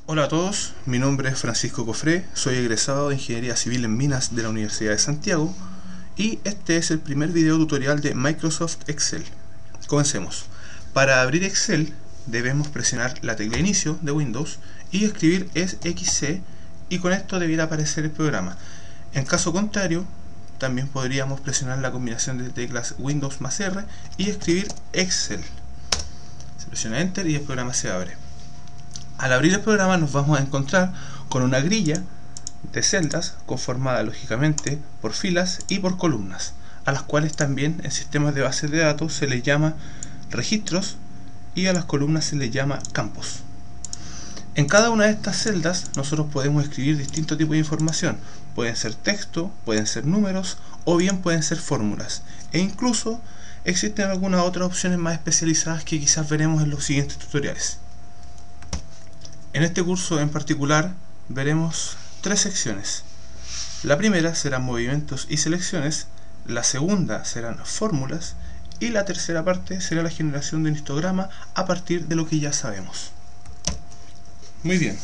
Hola a todos, mi nombre es Francisco Cofré, soy egresado de Ingeniería Civil en Minas de la Universidad de Santiago y este es el primer video tutorial de Microsoft Excel. Comencemos. Para abrir Excel debemos presionar la tecla inicio de Windows y escribir XC y con esto debiera aparecer el programa. En caso contrario, también podríamos presionar la combinación de teclas Windows más R y escribir Excel. Se presiona Enter y el programa se abre. Al abrir el programa nos vamos a encontrar con una grilla de celdas conformada lógicamente por filas y por columnas, a las cuales también en sistemas de bases de datos se les llama registros y a las columnas se les llama campos. En cada una de estas celdas nosotros podemos escribir distintos tipos de información. Pueden ser texto, pueden ser números o bien pueden ser fórmulas, e incluso existen algunas otras opciones más especializadas que quizás veremos en los siguientes tutoriales. En este curso en particular veremos tres secciones. La primera serán movimientos y selecciones, la segunda serán fórmulas y la tercera parte será la generación de un histograma a partir de lo que ya sabemos. Muy bien,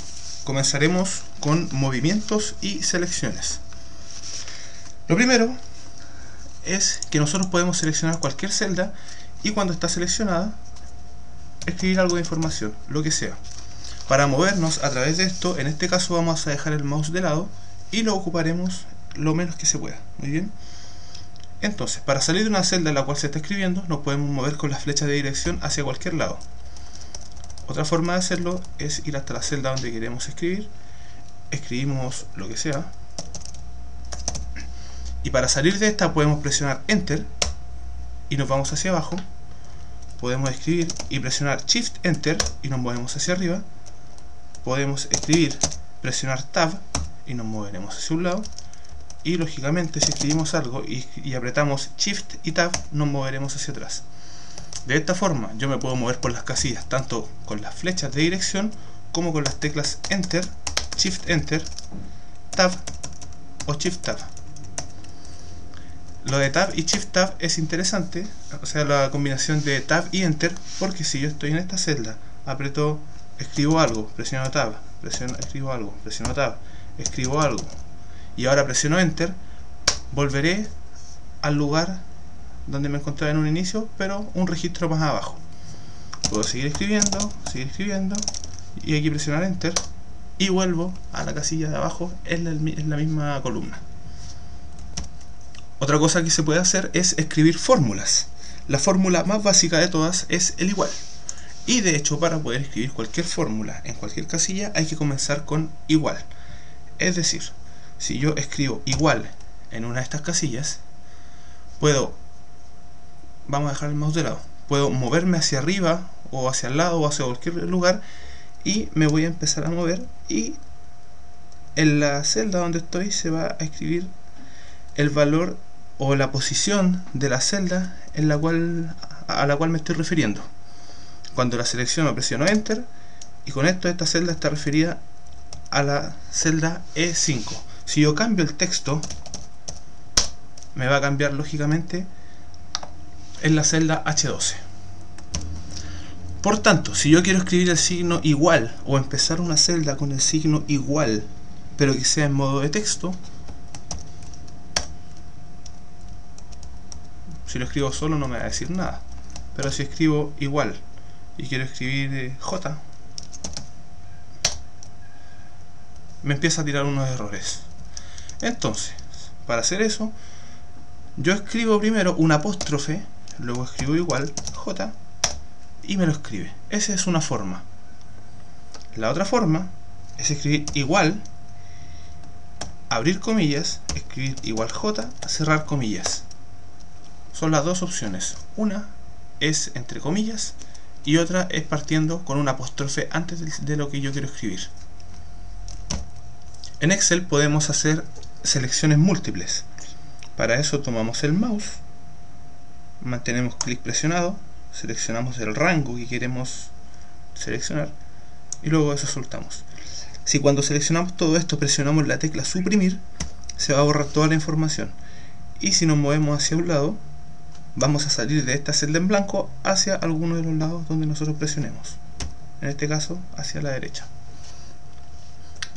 comenzaremos con movimientos y selecciones. Lo primero es que nosotros podemos seleccionar cualquier celda y cuando está seleccionada escribir algo de información, lo que sea. Para movernos a través de esto, en este caso vamos a dejar el mouse de lado y lo ocuparemos lo menos que se pueda. Muy bien. Entonces, para salir de una celda en la cual se está escribiendo, nos podemos mover con las flechas de dirección hacia cualquier lado. Otra forma de hacerlo es ir hasta la celda donde queremos escribir, escribimos lo que sea, y para salir de esta podemos presionar Enter y nos vamos hacia abajo. Podemos escribir y presionar Shift Enter y nos movemos hacia arriba. Podemos escribir, presionar Tab y nos moveremos hacia un lado, y lógicamente si escribimos algo y apretamos Shift y Tab nos moveremos hacia atrás. De esta forma yo me puedo mover por las casillas tanto con las flechas de dirección como con las teclas Enter, Shift Enter, Tab o Shift Tab. Lo de Tab y Shift Tab es interesante, o sea, la combinación de Tab y Enter, porque si yo estoy en esta celda, aprieto, escribo algo, presiono Tab, escribo algo, presiono Tab, escribo algo, y ahora presiono Enter, volveré al lugar donde me encontraba en un inicio, pero un registro más abajo. Puedo seguir escribiendo, y aquí presionar Enter, y vuelvo a la casilla de abajo en la misma columna. Otra cosa que se puede hacer es escribir fórmulas. La fórmula más básica de todas es el igual. Y de hecho, para poder escribir cualquier fórmula en cualquier casilla hay que comenzar con igual. Es decir, si yo escribo igual en una de estas casillas, vamos a dejar el mouse de lado, puedo moverme hacia arriba o hacia el lado o hacia cualquier lugar y me voy a empezar a mover, y en la celda donde estoy se va a escribir el valor o la posición de la celda a la cual me estoy refiriendo. Cuando la selecciono presiono Enter y con esto esta celda está referida a la celda E5. Si yo cambio el texto, me va a cambiar lógicamente en la celda H12. Por tanto, si yo quiero escribir el signo igual o empezar una celda con el signo igual pero que sea en modo de texto, si lo escribo solo no me va a decir nada, pero si escribo igual y quiero escribir J, me empieza a tirar unos errores. Entonces, para hacer eso, yo escribo primero un apóstrofe, luego escribo igual, J, y me lo escribe. Esa es una forma. La otra forma es escribir igual, abrir comillas, escribir igual J, cerrar comillas. Son las dos opciones. Una es entre comillas y otra es partiendo con un apóstrofe antes de lo que yo quiero escribir. En Excel podemos hacer selecciones múltiples. Para eso tomamos el mouse, mantenemos clic presionado, seleccionamos el rango que queremos seleccionar y luego eso soltamos. Si cuando seleccionamos todo esto presionamos la tecla suprimir, se va a borrar toda la información, y si nos movemos hacia un lado vamos a salir de esta celda en blanco hacia alguno de los lados donde nosotros presionemos, en este caso hacia la derecha.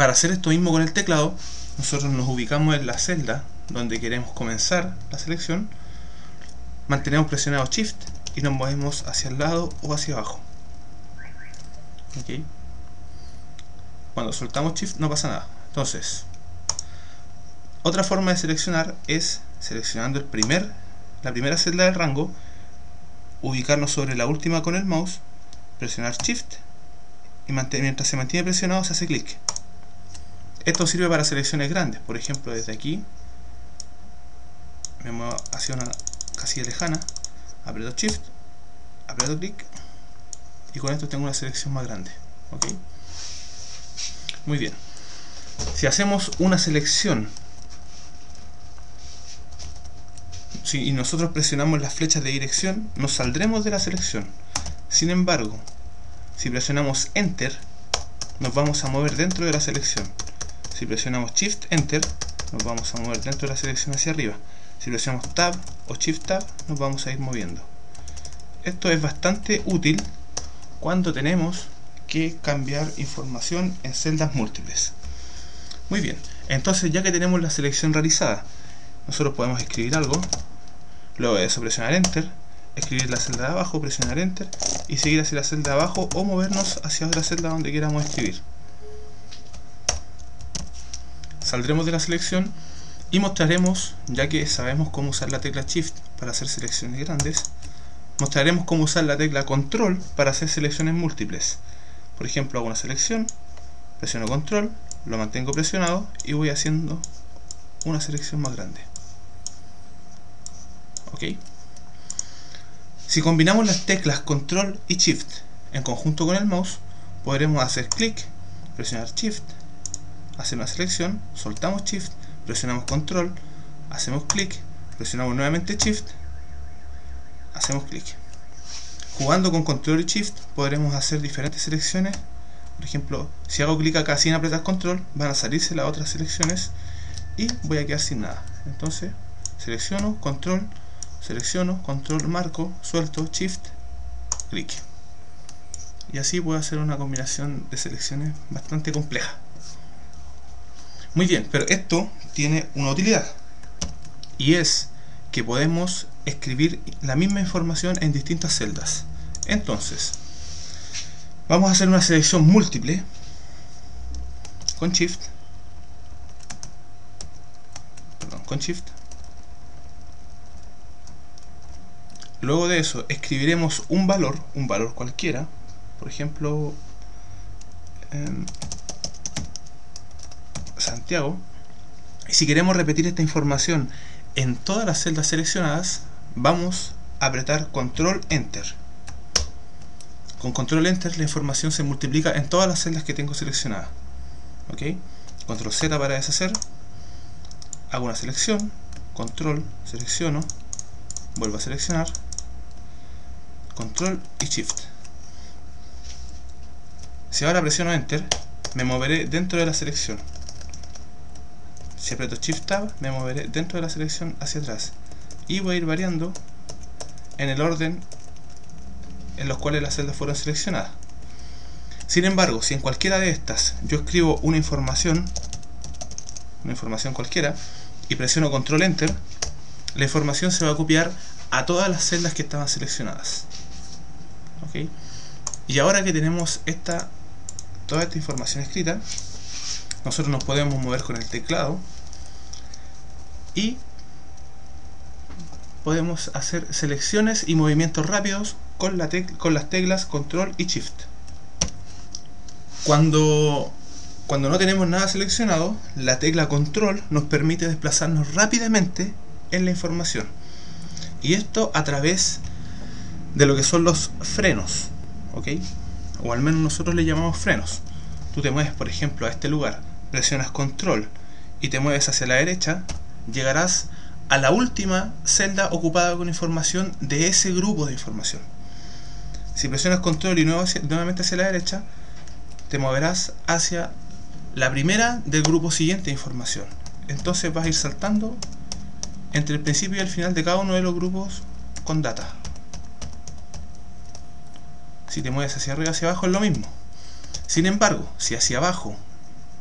Para hacer esto mismo con el teclado, nosotros nos ubicamos en la celda donde queremos comenzar la selección, mantenemos presionado Shift y nos movemos hacia el lado o hacia abajo. ¿Okay? Cuando soltamos Shift no pasa nada. Entonces, otra forma de seleccionar es seleccionando la primera celda del rango, ubicarnos sobre la última con el mouse, presionar Shift y mientras se mantiene presionado se hace clic. Esto sirve para selecciones grandes. Por ejemplo, desde aquí me muevo hacia una casilla lejana, aprieto Shift, aprieto clic y con esto tengo una selección más grande. ¿Ok? Muy bien. Si hacemos una selección y nosotros presionamos las flechas de dirección, nos saldremos de la selección. Sin embargo, si presionamos Enter, nos vamos a mover dentro de la selección. Si presionamos Shift Enter, nos vamos a mover dentro de la selección hacia arriba. Si presionamos Tab o Shift Tab, nos vamos a ir moviendo. Esto es bastante útil cuando tenemos que cambiar información en celdas múltiples. Muy bien, entonces ya que tenemos la selección realizada, nosotros podemos escribir algo, luego de eso presionar Enter, escribir la celda de abajo, presionar Enter y seguir hacia la celda de abajo o movernos hacia otra celda donde queramos escribir. Saldremos de la selección y mostraremos, ya que sabemos cómo usar la tecla Shift para hacer selecciones grandes, mostraremos cómo usar la tecla Control para hacer selecciones múltiples. Por ejemplo, hago una selección, presiono Control, lo mantengo presionado y voy haciendo una selección más grande. ¿Ok? Si combinamos las teclas Control y Shift en conjunto con el mouse, podremos hacer clic, presionar Shift, hacer una selección, soltamos Shift, presionamos Control, hacemos clic, presionamos nuevamente Shift, hacemos clic. Jugando con Control y Shift podremos hacer diferentes selecciones. Por ejemplo, si hago clic acá sin apretar Control, van a salirse las otras selecciones y voy a quedar sin nada. Entonces selecciono, Control, marco, suelto, Shift, clic. Y así puedo hacer una combinación de selecciones bastante compleja. Muy bien, pero esto tiene una utilidad y es que podemos escribir la misma información en distintas celdas. Entonces, vamos a hacer una selección múltiple con Shift. Luego de eso escribiremos un valor cualquiera, por ejemplo Santiago, y si queremos repetir esta información en todas las celdas seleccionadas, vamos a apretar Control Enter. Con Control Enter la información se multiplica en todas las celdas que tengo seleccionadas. ¿Ok? Control Z para deshacer, hago una selección, Control, selecciono, vuelvo a seleccionar, Control y Shift. Si ahora presiono Enter, me moveré dentro de la selección. Si aprieto Shift Tab, me moveré dentro de la selección hacia atrás y voy a ir variando en el orden en los cuales las celdas fueron seleccionadas. Sin embargo, si en cualquiera de estas yo escribo una información cualquiera y presiono Control Enter, la información se va a copiar a todas las celdas que estaban seleccionadas. ¿Ok? Y ahora que tenemos toda esta información escrita, nosotros nos podemos mover con el teclado y podemos hacer selecciones y movimientos rápidos con las teclas Control y Shift. Cuando no tenemos nada seleccionado, la tecla Control nos permite desplazarnos rápidamente en la información, y esto a través de lo que son los frenos, ¿ok? O al menos nosotros le llamamos frenos. Tú te mueves, por ejemplo, a este lugar, presionas Control y te mueves hacia la derecha, llegarás a la última celda ocupada con información de ese grupo de información. Si presionas Control y nuevamente hacia la derecha, te moverás hacia la primera del grupo siguiente de información. Entonces vas a ir saltando entre el principio y el final de cada uno de los grupos con data. Si te mueves hacia arriba, hacia abajo es lo mismo. Sin embargo, si hacia abajo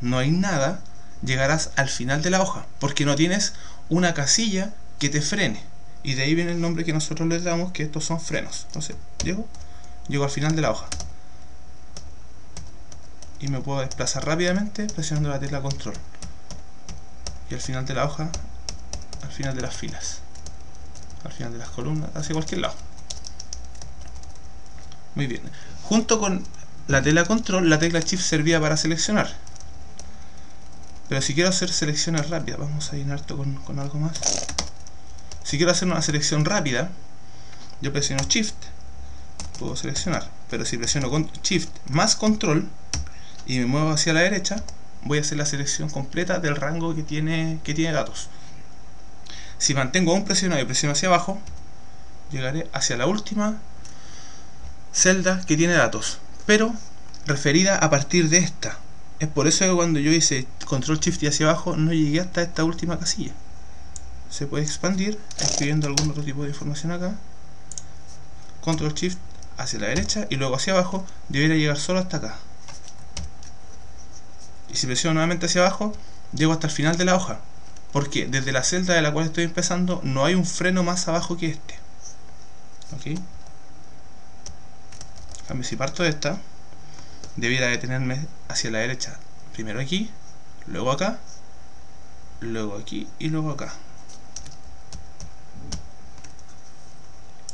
no hay nada, llegarás al final de la hoja, porque no tienes una casilla que te frene. Y de ahí viene el nombre que nosotros les damos, que estos son frenos. Entonces, llego al final de la hoja. Y me puedo desplazar rápidamente presionando la tecla control. Y al final de la hoja, al final de las filas, al final de las columnas, hacia cualquier lado. Muy bien. Junto con la tecla control, la tecla shift servía para seleccionar. Pero si quiero hacer selecciones rápidas, vamos a llenar esto con algo más. Si quiero hacer una selección rápida, yo presiono shift, puedo seleccionar. Pero si presiono shift más control y me muevo hacia la derecha, voy a hacer la selección completa del rango que tiene datos. Si mantengo aún presionado y presiono hacia abajo, llegaré hacia la última celda que tiene datos, pero referida a partir de esta. Es por eso que cuando yo hice control shift y hacia abajo no llegué hasta esta última casilla. Se puede expandir escribiendo algún otro tipo de información acá. Control shift hacia la derecha y luego hacia abajo, debería llegar solo hasta acá. Y si presiono nuevamente hacia abajo, llego hasta el final de la hoja, porque desde la celda de la cual estoy empezando no hay un freno más abajo que este. ¿Ok? En cambio, si parto de esta, debiera detenerme hacia la derecha, primero aquí, luego acá, luego aquí y luego acá.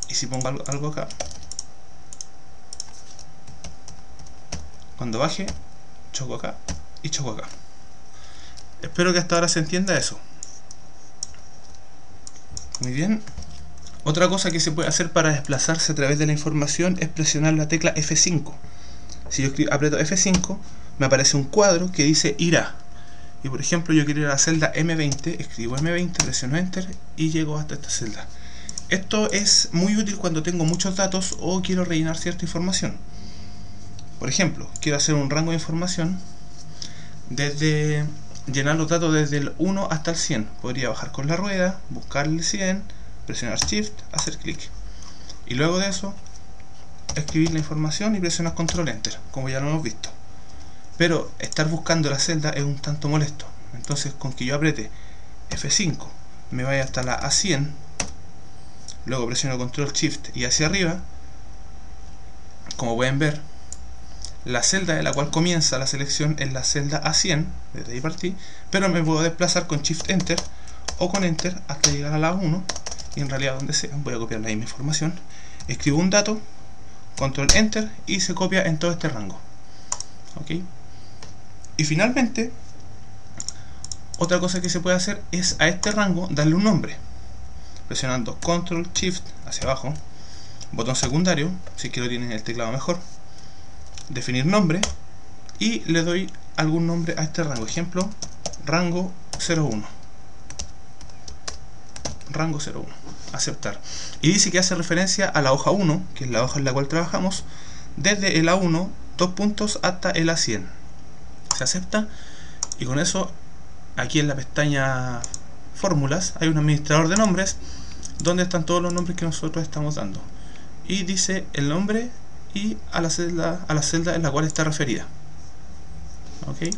Y si pongo algo acá, cuando baje, choco acá y choco acá. Espero que hasta ahora se entienda eso. Muy bien. Otra cosa que se puede hacer para desplazarse a través de la información es presionar la tecla F5. Si yo aprieto F5, me aparece un cuadro que dice irá. Y por ejemplo, yo quiero ir a la celda M20, escribo M20, presiono Enter y llego hasta esta celda. Esto es muy útil cuando tengo muchos datos o quiero rellenar cierta información. Por ejemplo, quiero hacer un rango de información llenar los datos desde el 1 hasta el 100. Podría bajar con la rueda, buscar el 100, presionar Shift, hacer clic. Y luego de eso, escribir la información y presionar Control Enter, como ya lo hemos visto. Pero estar buscando la celda es un tanto molesto. Entonces, con que yo apriete F5, me vaya hasta la A100, luego presiono Control Shift y hacia arriba, como pueden ver, la celda de la cual comienza la selección es la celda A100, desde ahí partí, pero me puedo desplazar con Shift Enter o con Enter hasta llegar a la A1, y en realidad donde sea. Voy a copiar la misma información, escribo un dato, Control Enter y se copia en todo este rango. ¿Ok? Y finalmente, otra cosa que se puede hacer es a este rango darle un nombre, presionando Control Shift hacia abajo, botón secundario, si quiero tienen el teclado mejor, definir nombre y le doy algún nombre a este rango. Ejemplo, rango 01. Rango 01. Aceptar. Y dice que hace referencia a la hoja 1, que es la hoja en la cual trabajamos, desde el A1, 2 puntos, hasta el A100. Se acepta y con eso, aquí en la pestaña Fórmulas, hay un administrador de nombres donde están todos los nombres que nosotros estamos dando. Y dice el nombre y a la celda en la cual está referida. ¿Ok?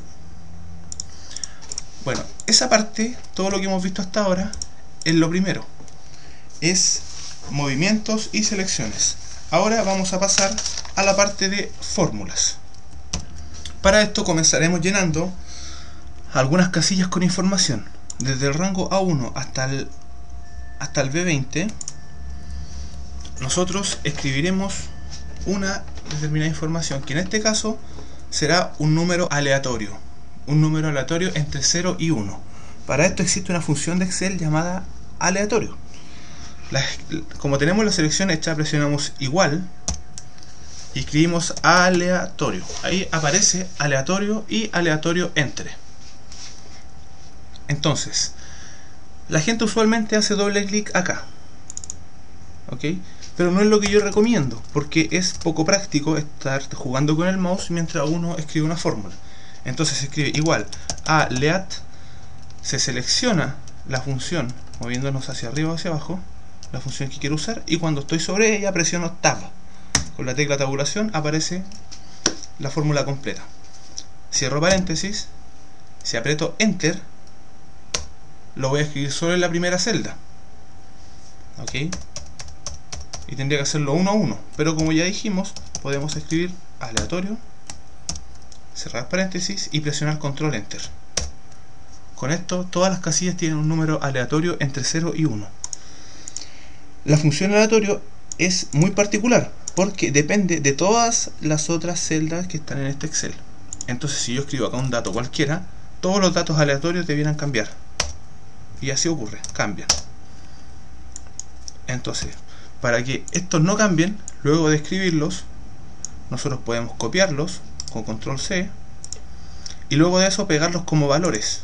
Bueno, esa parte, todo lo que hemos visto hasta ahora, es lo primero. Es movimientos y selecciones. Ahora vamos a pasar a la parte de fórmulas. Para esto comenzaremos llenando algunas casillas con información. Desde el rango A1 hasta el B20, nosotros escribiremos una determinada información, que en este caso será un número aleatorio. Un número aleatorio entre 0 y 1. Para esto existe una función de Excel llamada aleatorio. Como tenemos la selección hecha, presionamos igual y escribimos aleatorio. Ahí aparece aleatorio y aleatorio entre. Entonces, la gente usualmente hace doble clic acá, ¿ok? Pero no es lo que yo recomiendo, porque es poco práctico estar jugando con el mouse mientras uno escribe una fórmula. Entonces se escribe igual a leat, se selecciona la función moviéndonos hacia arriba o hacia abajo, la función que quiero usar, y cuando estoy sobre ella presiono Tab. Con la tecla tabulación aparece la fórmula completa. Cierro paréntesis Si aprieto Enter, lo voy a escribir solo en la primera celda, ¿ok? Y tendría que hacerlo uno a uno, pero como ya dijimos, podemos escribir aleatorio, cerrar paréntesis y presionar control Enter. Con esto todas las casillas tienen un número aleatorio entre 0 y 1. La función aleatorio es muy particular porque depende de todas las otras celdas que están en este Excel. Entonces si yo escribo acá un dato cualquiera, todos los datos aleatorios debieran cambiar. Y así ocurre, cambian. Entonces, para que estos no cambien, luego de escribirlos, nosotros podemos copiarlos con control C y luego de eso pegarlos como valores.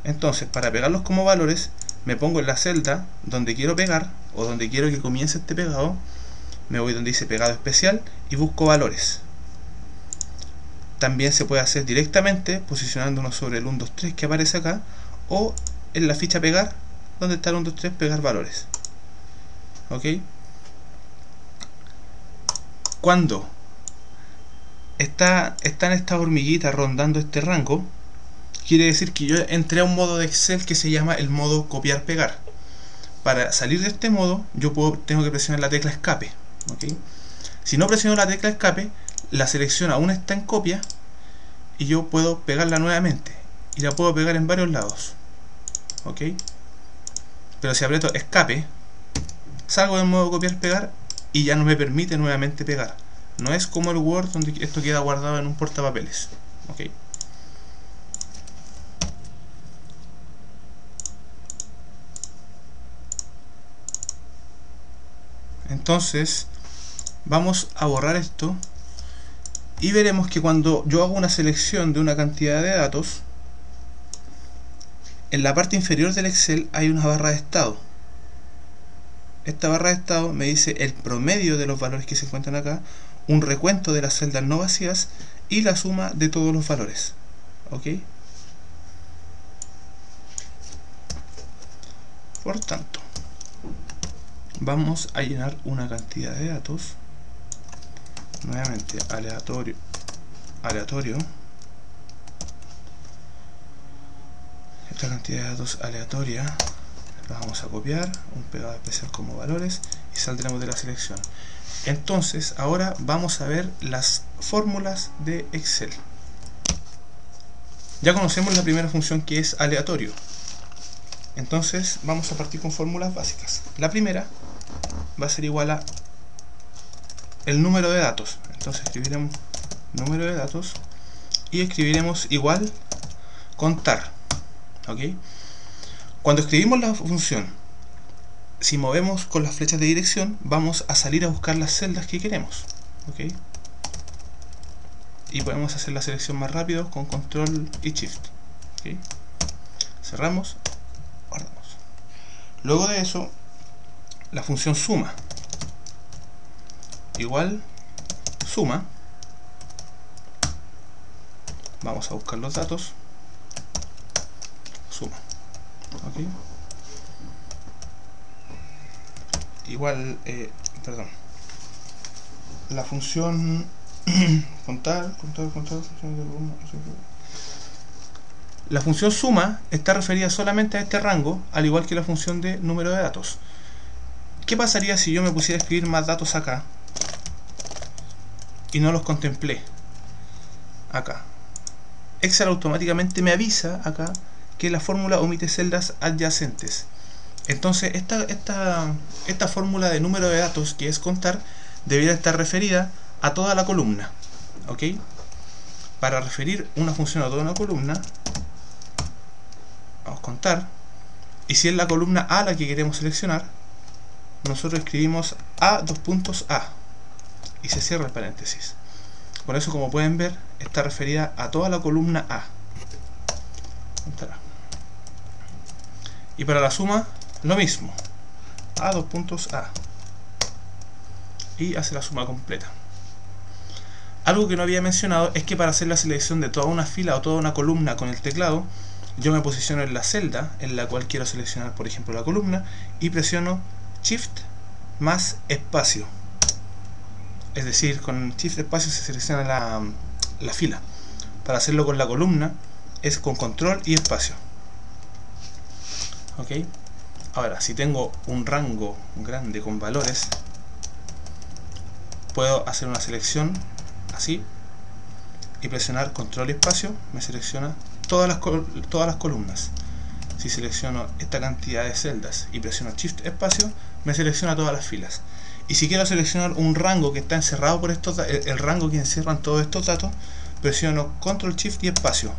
Entonces, para pegarlos como valores, me pongo en la celda donde quiero pegar o donde quiero que comience este pegado, me voy donde dice pegado especial y busco valores. También se puede hacer directamente posicionándonos sobre el 1, 2, 3 que aparece acá, o en la ficha pegar, donde está el 1, 2, 3, pegar valores. ¿Ok? Cuando están estas hormiguitas rondando este rango, quiere decir que yo entré a un modo de Excel que se llama el modo copiar pegar. Para salir de este modo, tengo que presionar la tecla escape, ¿okay? Si no presiono la tecla escape, la selección aún está en copia y yo puedo pegarla nuevamente y la puedo pegar en varios lados, ¿ok? Pero si aprieto escape, salgo del modo copiar pegar y ya no me permite nuevamente pegar. No es como el Word donde esto queda guardado en un portapapeles, ¿ok? Entonces vamos a borrar esto y veremos que cuando yo hago una selección de una cantidad de datos, en la parte inferior del Excel hay una barra de estado. Esta barra de estado me dice el promedio de los valores que se encuentran acá, un recuento de las celdas no vacías y la suma de todos los valores, ¿ok? Por tanto, vamos a llenar una cantidad de datos, nuevamente aleatorio, esta cantidad de datos aleatoria la vamos a copiar, un pegado especial como valores y saldremos de la selección. Entonces ahora vamos a ver las fórmulas de Excel. Ya conocemos la primera función, que es aleatorio. Entonces vamos a partir con fórmulas básicas. La primera va a ser igual a el número de datos. Entonces escribiremos número de datos y escribiremos igual contar, ¿ok? Cuando escribimos la función, si movemos con las flechas de dirección, vamos a salir a buscar las celdas que queremos, ¿ok? Y podemos hacer la selección más rápido con control y shift, ¿ok? Cerramos, guardamos. Luego de eso, la función suma igual suma, vamos a buscar los datos, suma, ¿ok? Igual, perdón, la función contar, la función suma está referida solamente a este rango, al igual que la función de número de datos. ¿Qué pasaría si yo me pusiera a escribir más datos acá y no los contemplé acá? Excel automáticamente me avisa acá que la fórmula omite celdas adyacentes. Entonces esta fórmula de número de datos, que es contar, debería estar referida a toda la columna, ¿ok? Para referir una función a toda una columna, vamos a contar, y si es la columna A la que queremos seleccionar, nosotros escribimos A, dos puntos A, y se cierra el paréntesis. Con eso, como pueden ver, está referida a toda la columna A. Y para la suma, lo mismo, A, dos puntos A, y hace la suma completa. Algo que no había mencionado es que para hacer la selección de toda una fila o toda una columna con el teclado, yo me posiciono en la celda en la cual quiero seleccionar, por ejemplo, la columna, y presiono Shift más espacio. Es decir, con Shift espacio se selecciona la fila. Para hacerlo con la columna, es con control y espacio. Ok. Ahora, si tengo un rango grande con valores, puedo hacer una selección así y presionar control y espacio. Me selecciona todas las columnas. Si selecciono esta cantidad de celdas y presiono shift espacio, me selecciona todas las filas. Y si quiero seleccionar un rango que está encerrado por estos el rango que encierran todos estos datos, presiono control shift y espacio.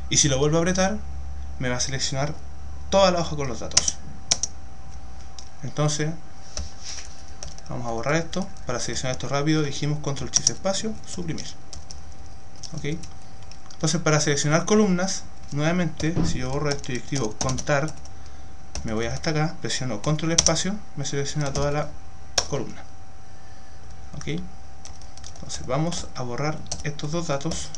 Y si lo vuelvo a apretar, me va a seleccionar toda la hoja con los datos. Entonces vamos a borrar esto. Para seleccionar esto rápido dijimos control shift espacio, suprimir. Ok. Entonces, para seleccionar columnas, nuevamente, si yo borro esto y escribo contar, me voy hasta acá, presiono control espacio, me selecciona toda la columna. Ok. Entonces vamos a borrar estos dos datos.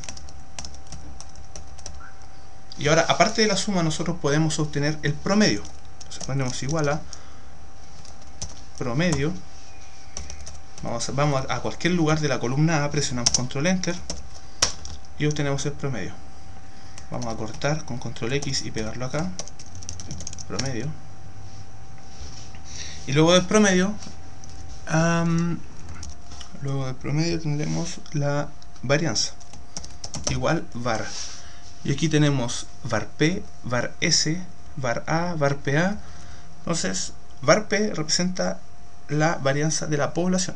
Y ahora, aparte de la suma, nosotros podemos obtener el promedio. Entonces ponemos igual a promedio. Vamos a cualquier lugar de la columna A, presionamos control enter y obtenemos el promedio. Vamos a cortar con control X y pegarlo acá, promedio. Y luego del promedio tendremos la varianza, igual var. Y aquí tenemos var P, var S, var A, var PA. Entonces var P representa la varianza de la población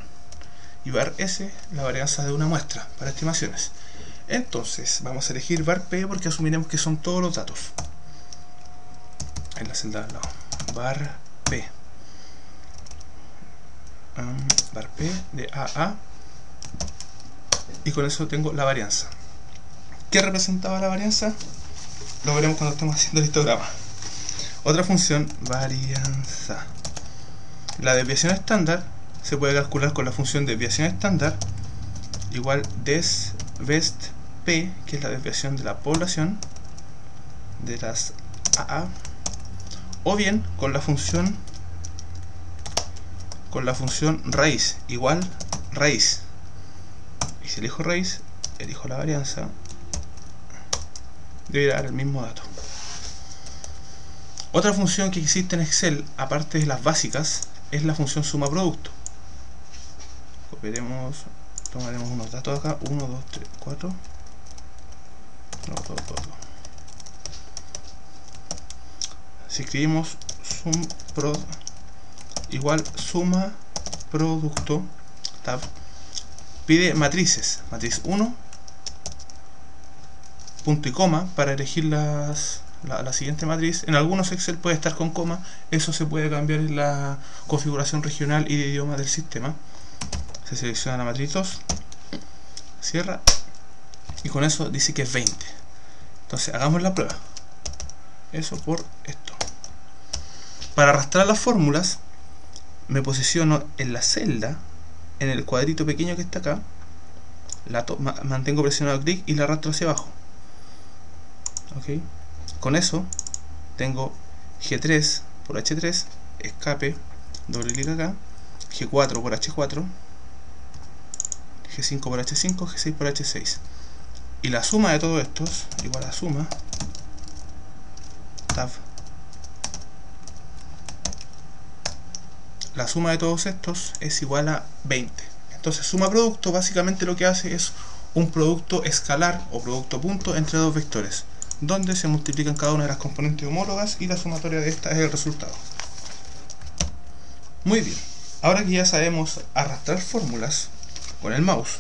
y var S la varianza de una muestra para estimaciones. Entonces vamos a elegir var P porque asumiremos que son todos los datos. En la celda al lado, var P, var P de AA, y con eso tengo la varianza. ¿Qué representaba la varianza? Lo veremos cuando estemos haciendo el histograma. Otra función, varianza. La desviación estándar se puede calcular con la función desviación estándar igual desvest P, que es la desviación de la población de las AA, o bien con la función raíz igual raíz. Y si elijo raíz, elijo la varianza, debe dar el mismo dato. Otra función que existe en Excel, aparte de las básicas, es la función suma producto. Copiaremos, tomaremos unos datos acá, 1, 2, 3, 4. No, todo. Si escribimos sumprod igual suma producto, tab, pide matrices, matriz 1, punto y coma para elegir la siguiente matriz. En algunos Excel puede estar con coma, eso se puede cambiar en la configuración regional y de idioma del sistema. Se selecciona la matriz 2, cierra, y con eso dice que es 20. Entonces hagamos la prueba. Eso por esto. Para arrastrar las fórmulas, me posiciono en la celda, en el cuadrito pequeño que está acá, mantengo presionado clic y la arrastro hacia abajo. Ok. Con eso tengo G3 por H3, escape, doble clic acá, G4 por H4, G5 por H5, G6 por H6. Y la suma de todos estos, igual a suma, tab. La suma de todos estos es igual a 20. Entonces suma producto básicamente lo que hace es un producto escalar o producto punto entre dos vectores, donde se multiplican cada una de las componentes homólogas y la sumatoria de estas es el resultado. Muy bien, ahora que ya sabemos arrastrar fórmulas con el mouse,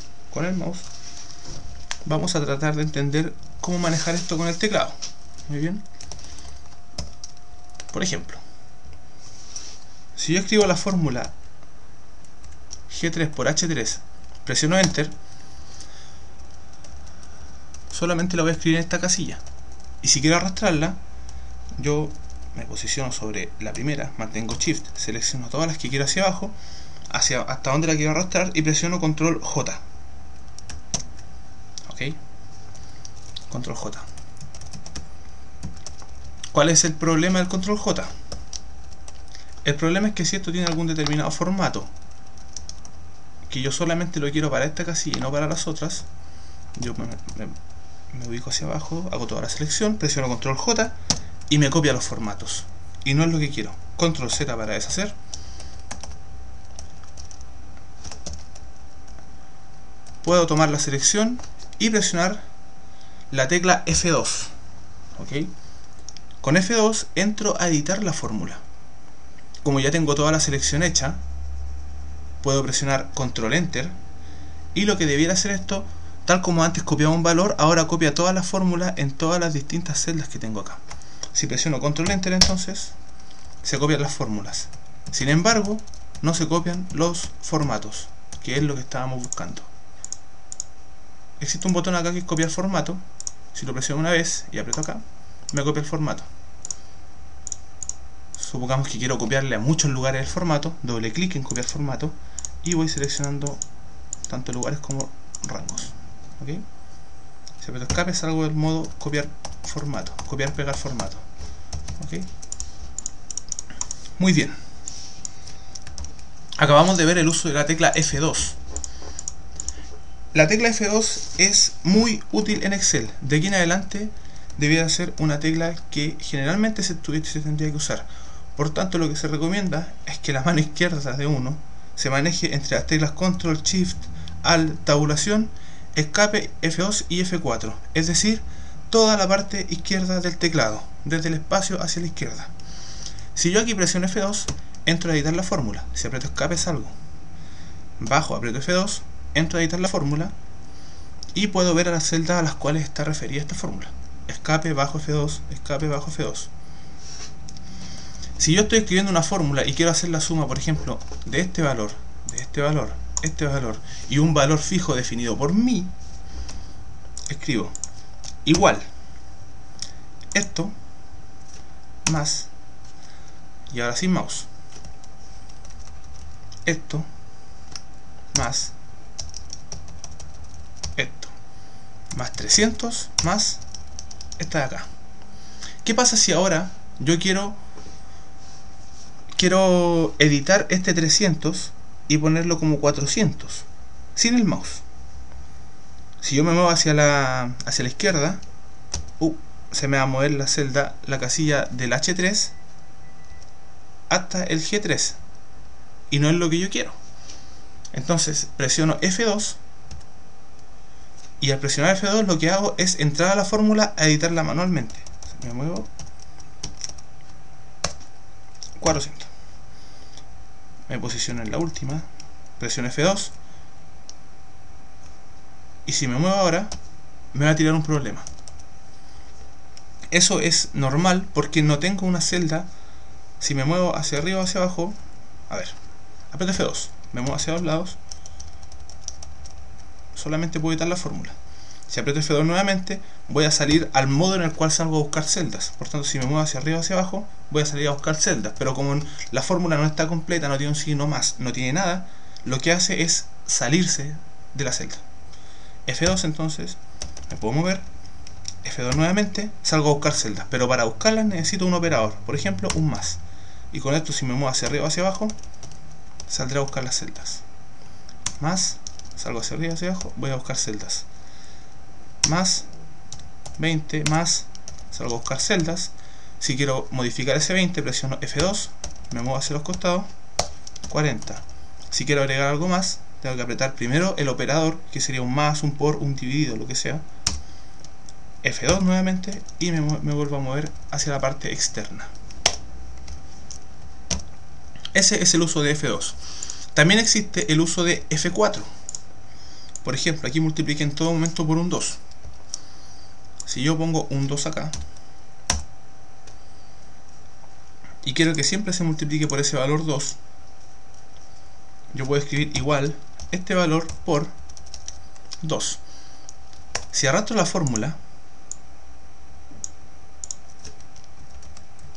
vamos a tratar de entender cómo manejar esto con el teclado. Muy bien. Por ejemplo, si yo escribo la fórmula G3 por H3, presiono Enter, solamente la voy a escribir en esta casilla. Y si quiero arrastrarla, yo me posiciono sobre la primera, mantengo Shift, selecciono todas las que quiero hacia abajo, hasta donde la quiero arrastrar, y presiono Control J. Ok, Control J. ¿Cuál es el problema del Control J? El problema es que si esto tiene algún determinado formato, que yo solamente lo quiero para esta casilla y no para las otras, yo me ubico hacia abajo, hago toda la selección, presiono control J y me copia los formatos. Y no es lo que quiero. Control Z para deshacer. Puedo tomar la selección y presionar la tecla F2. ¿Ok? Con F2 entro a editar la fórmula. Como ya tengo toda la selección hecha, puedo presionar control Enter. Y lo que debiera hacer esto, tal como antes copiaba un valor, ahora copia toda la fórmula en todas las distintas celdas que tengo acá. Si presiono control Enter, entonces se copian las fórmulas. Sin embargo, no se copian los formatos, que es lo que estábamos buscando. Existe un botón acá que es copiar formato. Si lo presiono una vez y aprieto acá, me copia el formato. Supongamos que quiero copiarle a muchos lugares el formato, doble clic en copiar formato y voy seleccionando tanto lugares como rangos. ¿Ok? Si aprieto escape, salgo del modo copiar formato, copiar pegar formato. ¿Ok? Muy bien. Acabamos de ver el uso de la tecla F2. La tecla F2 es muy útil en Excel. De aquí en adelante debiera ser una tecla que generalmente se tendría que usar. Por tanto, lo que se recomienda es que la mano izquierda de uno se maneje entre las teclas Control, Shift, Alt, tabulación, escape, F2 y F4. Es decir, toda la parte izquierda del teclado, desde el espacio hacia la izquierda. Si yo aquí presiono F2, entro a editar la fórmula. Si aprieto escape, salgo. Bajo, aprieto F2, entro a editar la fórmula y puedo ver a las celdas a las cuales está referida esta fórmula. Escape, bajo F2, escape, bajo F2. Si yo estoy escribiendo una fórmula y quiero hacer la suma, por ejemplo, de este valor, este valor y un valor fijo definido por mí, escribo igual esto más, y ahora sin mouse, esto más esto más 300 más esta de acá. ¿Qué pasa si ahora yo quiero editar este 300 y ponerlo como 400 sin el mouse? Si yo me muevo hacia la izquierda, se me va a mover la celda, la casilla del H3 hasta el G3 y no es lo que yo quiero. Entonces presiono F2 y al presionar F2 lo que hago es entrar a la fórmula a editarla manualmente. Me muevo 400, me posiciono en la última, presiono F2 y si me muevo ahora me va a tirar un problema. Eso es normal porque no tengo una celda. Si me muevo hacia arriba o hacia abajo, a ver, aprieto F2, me muevo hacia los lados, solamente puedo editar la fórmula. Si aprieto F2 nuevamente, voy a salir al modo en el cual salgo a buscar celdas. Por tanto, si me muevo hacia arriba o hacia abajo, voy a salir a buscar celdas. Pero como la fórmula no está completa, no tiene un signo más, no tiene nada, lo que hace es salirse de la celda. F2 entonces, me puedo mover, F2 nuevamente, salgo a buscar celdas. Pero para buscarlas necesito un operador, por ejemplo, un más. Y con esto, si me muevo hacia arriba o hacia abajo, saldré a buscar las celdas. Más, salgo hacia arriba o hacia abajo, voy a buscar celdas. Más 20, más, salgo a buscar celdas. Si quiero modificar ese 20, presiono F2, me muevo hacia los costados, 40. Si quiero agregar algo más, tengo que apretar primero el operador, que sería un más, un por, un dividido, lo que sea. F2 nuevamente y me vuelvo a mover hacia la parte externa. Ese es el uso de F2. También existe el uso de F4. Por ejemplo, aquí multipliqué en todo momento por un 2. Si yo pongo un 2 acá y quiero que siempre se multiplique por ese valor 2, yo puedo escribir igual este valor por 2. Si arrastro la fórmula,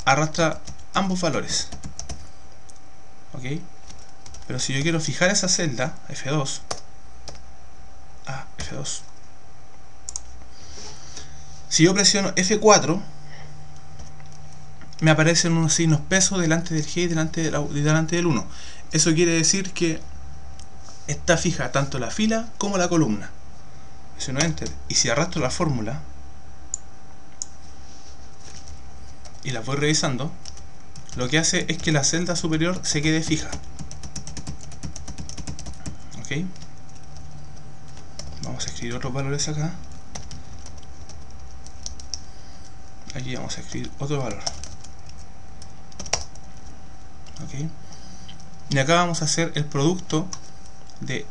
arrastra ambos valores. ¿Ok? Pero si yo quiero fijar esa celda, F2, F2. Si yo presiono F4, me aparecen unos signos peso delante del G y delante del 1. Eso quiere decir que está fija tanto la fila como la columna. presiono Enter, y si arrastro la fórmula y la voy revisando, lo que hace es que la celda superior se quede fija. Ok, vamos a escribir otros valores acá. Aquí vamos a escribir otro valor. Ok, y acá vamos a hacer el producto de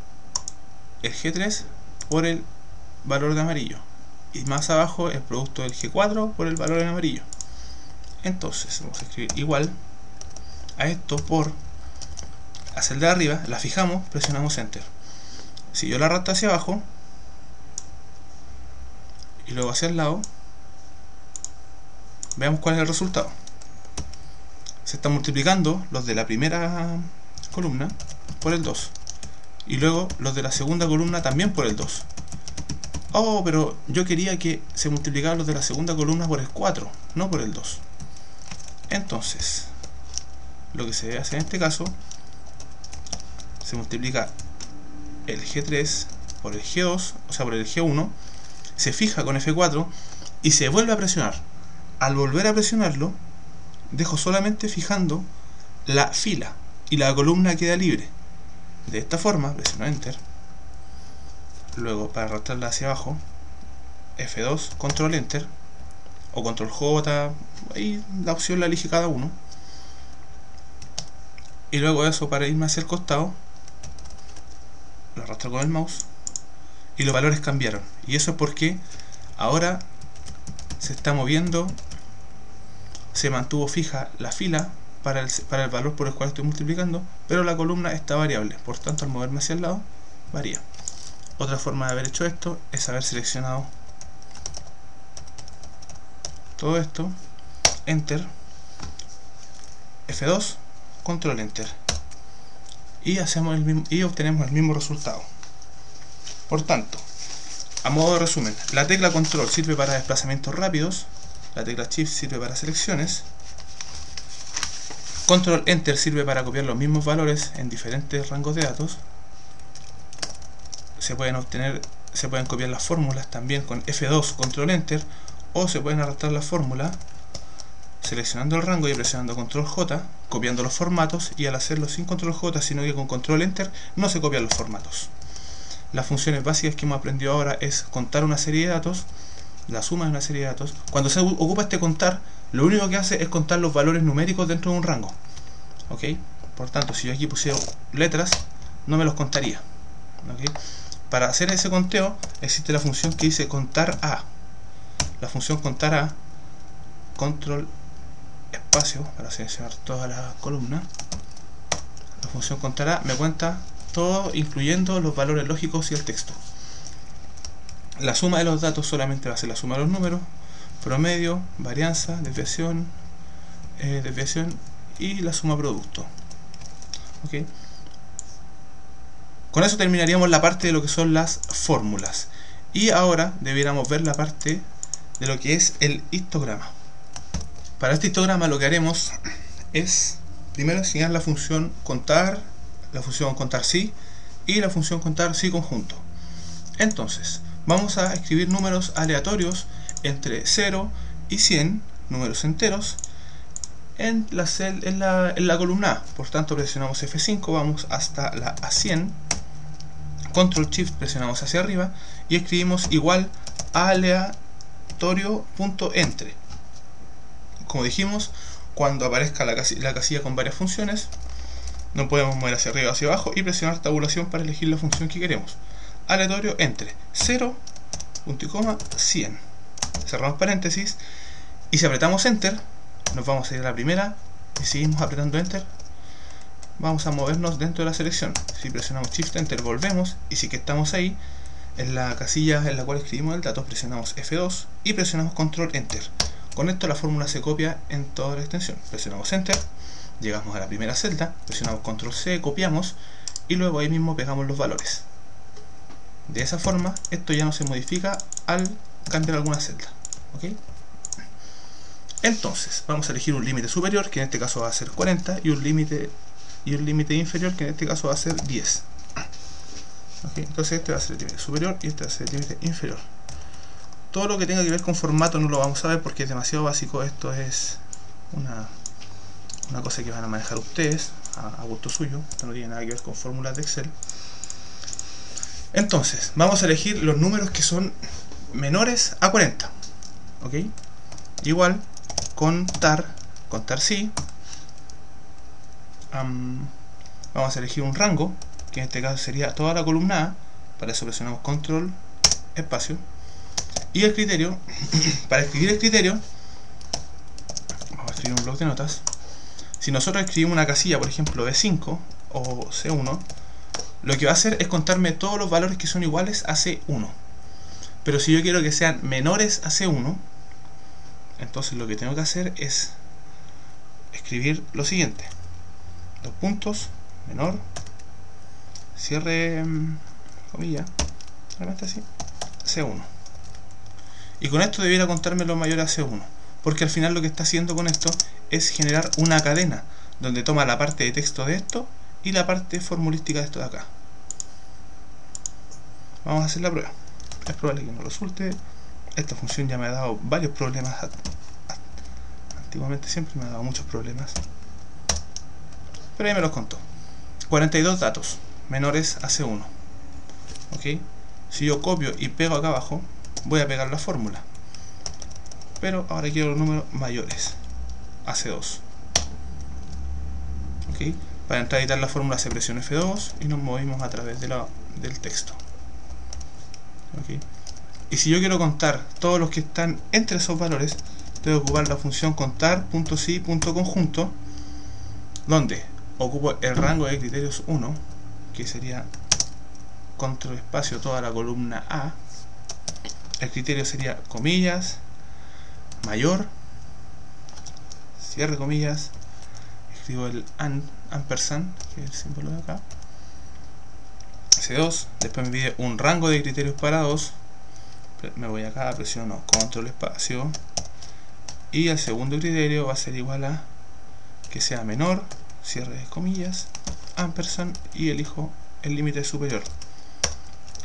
el G3 por el valor de amarillo, y más abajo el producto del G4 por el valor en amarillo. Entonces vamos a escribir igual a esto por la celda de arriba, la fijamos, presionamos Enter. Si yo la arrastro hacia abajo y luego hacia el lado, veamos cuál es el resultado. Se están multiplicando los de la primera columna por el 2, y luego los de la segunda columna también por el 2. Oh, pero yo quería que se multiplicaran los de la segunda columna por el 4, no por el 2. Entonces, lo que se debe hacer en este caso, se multiplica el G3 por el G2, o sea, por el G1, se fija con F4 y se vuelve a presionar. Al volver a presionarlo, dejo solamente fijando la fila y la columna queda libre. De esta forma, presiono Enter. Luego, para arrastrarla hacia abajo, F2, Control Enter, o Control J, ahí la opción la elige cada uno. Y luego eso, para irme hacia el costado, lo arrastro con el mouse y los valores cambiaron. Y eso es porque ahora se está moviendo, se mantuvo fija la fila para el valor por el cual estoy multiplicando, pero la columna está variable, por tanto al moverme hacia el lado varía. Otra forma de haber hecho esto es haber seleccionado todo esto, Enter, F2, Control Enter, y hacemos el mismo, y obtenemos el mismo resultado. Por tanto, a modo de resumen, la tecla Control sirve para desplazamientos rápidos, la tecla Shift sirve para selecciones, Control Enter sirve para copiar los mismos valores en diferentes rangos de datos. Se pueden copiar las fórmulas también con F2, Control Enter, o se pueden arrastrar la fórmula seleccionando el rango y presionando Control J, copiando los formatos, y al hacerlo sin Control J, sino que con Control Enter, no se copian los formatos. Las funciones básicas que hemos aprendido ahora es contar una serie de datos, la suma de una serie de datos. Cuando se ocupa este contar, lo único que hace es contar los valores numéricos dentro de un rango. ¿Ok? Por tanto, si yo aquí pusiera letras, no me los contaría. ¿Ok? Para hacer ese conteo existe la función que dice contar a. La función contar a, control espacio para seleccionar toda la columna. La función contar a me cuenta todo, incluyendo los valores lógicos y el texto. La suma de los datos solamente va a ser la suma de los números, promedio, varianza, desviación y la suma producto. ¿Okay? Con eso terminaríamos la parte de lo que son las fórmulas. Y ahora debiéramos ver la parte de lo que es el histograma. Para este histograma lo que haremos es primero enseñar la función contar, la función contar sí y la función contar sí conjunto. Entonces, vamos a escribir números aleatorios entre 0 y 100, números enteros, en la columna A. Por tanto, presionamos F5, vamos hasta la A100, Control Shift presionamos hacia arriba y escribimos igual a aleatorio.entre. Como dijimos, cuando aparezca la casilla con varias funciones, no podemos mover hacia arriba o hacia abajo y presionar tabulación para elegir la función que queremos. Aleatorio entre 0, punto y coma, 100. Cerramos paréntesis y si apretamos Enter, nos vamos a ir a la primera y seguimos apretando Enter. Vamos a movernos dentro de la selección. Si presionamos Shift Enter, volvemos, y si que estamos ahí, en la casilla en la cual escribimos el dato, presionamos F2 y presionamos Control Enter. Con esto la fórmula se copia en toda la extensión. Presionamos Enter, llegamos a la primera celda, presionamos Control C, copiamos y luego ahí mismo pegamos los valores. De esa forma, esto ya no se modifica al cambiar alguna celda. ¿Ok? Entonces, vamos a elegir un límite superior, que en este caso va a ser 40, y un límite inferior, que en este caso va a ser 10. ¿Okay? Entonces este va a ser el límite superior y este va a ser el límite inferior. Todo lo que tenga que ver con formato no lo vamos a ver porque es demasiado básico. Esto es una cosa que van a manejar ustedes a gusto suyo. Esto no tiene nada que ver con fórmulas de Excel. Entonces, vamos a elegir los números que son menores a 40. ¿Ok? Igual, contar sí. Vamos a elegir un rango, que en este caso sería toda la columna A. Para eso presionamos control, espacio. Y el criterio, para escribir el criterio, vamos a escribir un bloc de notas. Si nosotros escribimos una casilla, por ejemplo, B5 o C1, lo que va a hacer es contarme todos los valores que son iguales a C1. Pero si yo quiero que sean menores a C1, entonces lo que tengo que hacer es escribir lo siguiente: dos puntos, menor, cierre comilla, realmente así, C1. Y con esto debiera contarme lo mayor a C1, porque al final lo que está haciendo con esto es generar una cadena donde toma la parte de texto de esto y la parte formulística de esto de acá. Vamos a hacer la prueba. Es probable que no resulte. Esta función ya me ha dado varios problemas. Antiguamente siempre me ha dado muchos problemas, pero ahí me los contó. 42 datos menores a C1. ¿Ok? Si yo copio y pego acá abajo, voy a pegar la fórmula, pero ahora quiero los números mayores a C2. ¿Ok? Para entrar a editar la fórmula se presiona F2 y nos movimos a través de del texto. ¿Ok? Y si yo quiero contar todos los que están entre esos valores, tengo que ocupar la función contar.si.conjunto, donde ocupo el rango de criterios 1, que sería control espacio toda la columna A. El criterio sería comillas, mayor, cierre comillas, escribo el ampersand, que es el símbolo de acá, C2, después me pide un rango de criterios para 2, me voy acá, presiono control espacio, y el segundo criterio va a ser igual a que sea menor, cierre de comillas, ampersand, y elijo el límite superior.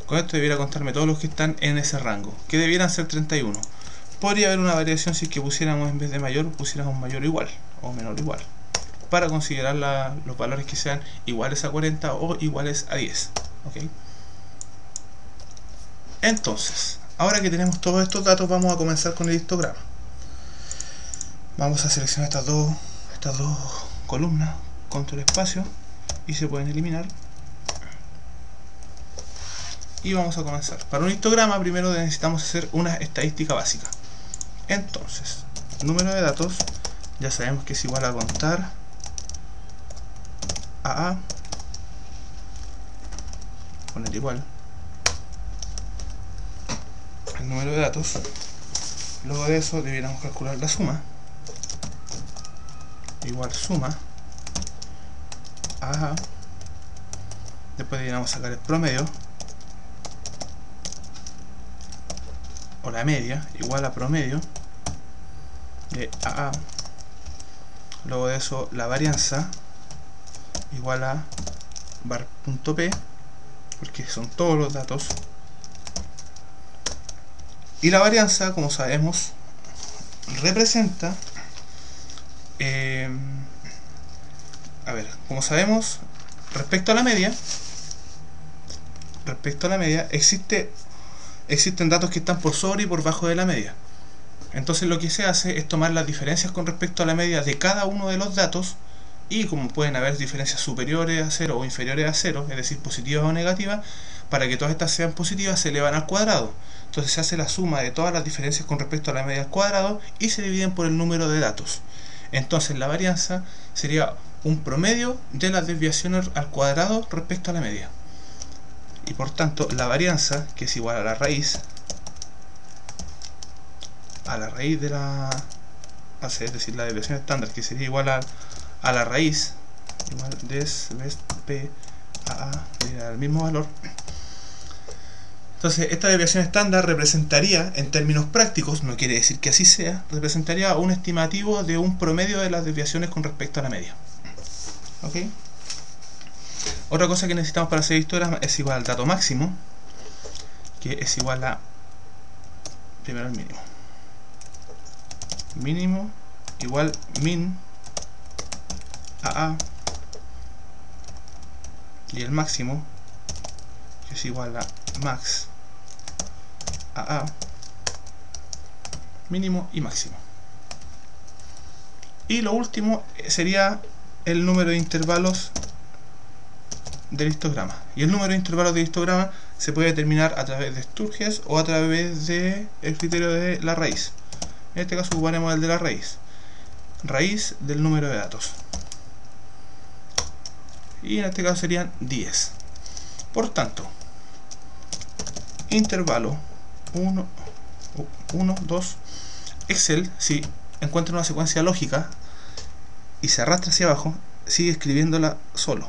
Con esto debiera contarme todos los que están en ese rango, que debieran ser 31. Podría haber una variación si es que pusiéramos, en vez de mayor, pusiéramos mayor igual o menor igual, para considerar los valores que sean iguales a 40 o iguales a 10. ¿Okay? Entonces, ahora que tenemos todos estos datos, vamos a comenzar con el histograma. Vamos a seleccionar estas dos columnas, control espacio, y se pueden eliminar. Y vamos a comenzar. Para un histograma primero necesitamos hacer una estadística básica. Entonces, número de datos, ya sabemos que es igual a contar a poner igual el número de datos. Luego de eso debiéramos calcular la suma, igual suma a, después debiéramos sacar el promedio o la media, igual a promedio de AA. Luego de eso la varianza igual a var.p, porque son todos los datos. Y la varianza, como sabemos, representa como sabemos, respecto a la media existen datos que están por sobre y por bajo de la media. Entonces lo que se hace es tomar las diferencias con respecto a la media de cada uno de los datos, y como pueden haber diferencias superiores a 0 o inferiores a 0, es decir, positivas o negativas, para que todas estas sean positivas se elevan al cuadrado. Entonces se hace la suma de todas las diferencias con respecto a la media al cuadrado y se dividen por el número de datos. Entonces la varianza sería un promedio de las desviaciones al cuadrado respecto a la media. Y por tanto la varianza, que es igual a la raíz de la, es decir, la desviación estándar, que sería igual a la raíz, igual des p a al mismo valor. Entonces esta desviación estándar representaría, en términos prácticos, no quiere decir que así sea, representaría un estimativo de un promedio de las desviaciones con respecto a la media. ¿Ok? Otra cosa que necesitamos para hacer histograma es igual al dato máximo, que es igual a, primero el mínimo. Mínimo igual min a y el máximo, que es igual a max a mínimo y máximo. Y lo último sería el número de intervalos del histograma. Y el número de intervalos del histograma se puede determinar a través de Sturges o a través del criterio de la raíz. En este caso ocuparemos el de la raíz. Raíz del número de datos. Y en este caso serían 10. Por tanto, intervalo 1, 2, Excel, si encuentra una secuencia lógica y se arrastra hacia abajo, sigue escribiéndola solo.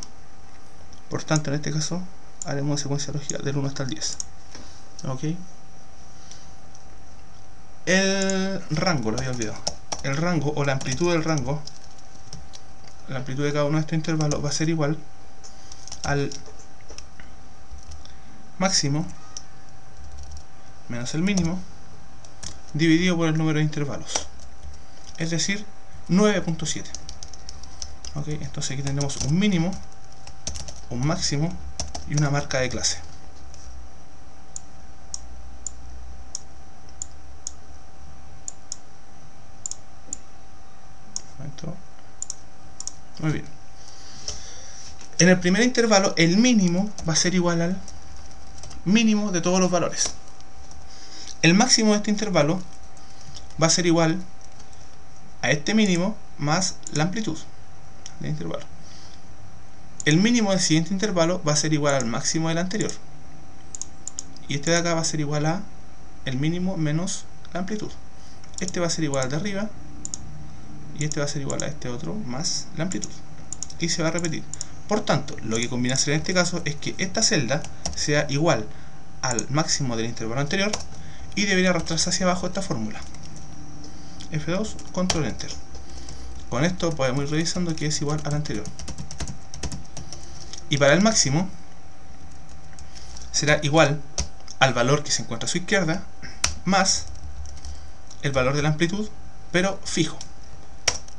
Por tanto, en este caso, haremos una secuencia lógica del 1 hasta el 10. ¿Ok? El rango, lo había olvidado. El rango o la amplitud del rango, la amplitud de cada uno de estos intervalos va a ser igual al máximo menos el mínimo dividido por el número de intervalos, es decir, 9.7. ¿Ok? Entonces aquí tendremos un mínimo, un máximo y una marca de clase. Muy bien. En el primer intervalo, el mínimo va a ser igual al mínimo de todos los valores. El máximo de este intervalo va a ser igual a este mínimo más la amplitud del intervalo. El mínimo del siguiente intervalo va a ser igual al máximo del anterior. Y este de acá va a ser igual a el mínimo menos la amplitud. Este va a ser igual al de arriba. Y este va a ser igual a este otro más la amplitud. Y se va a repetir. Por tanto, lo que conviene hacer en este caso es que esta celda sea igual al máximo del intervalo anterior y debería arrastrarse hacia abajo esta fórmula. F2, control enter. Con esto podemos ir revisando que es igual al anterior. Y para el máximo será igual al valor que se encuentra a su izquierda más el valor de la amplitud, pero fijo.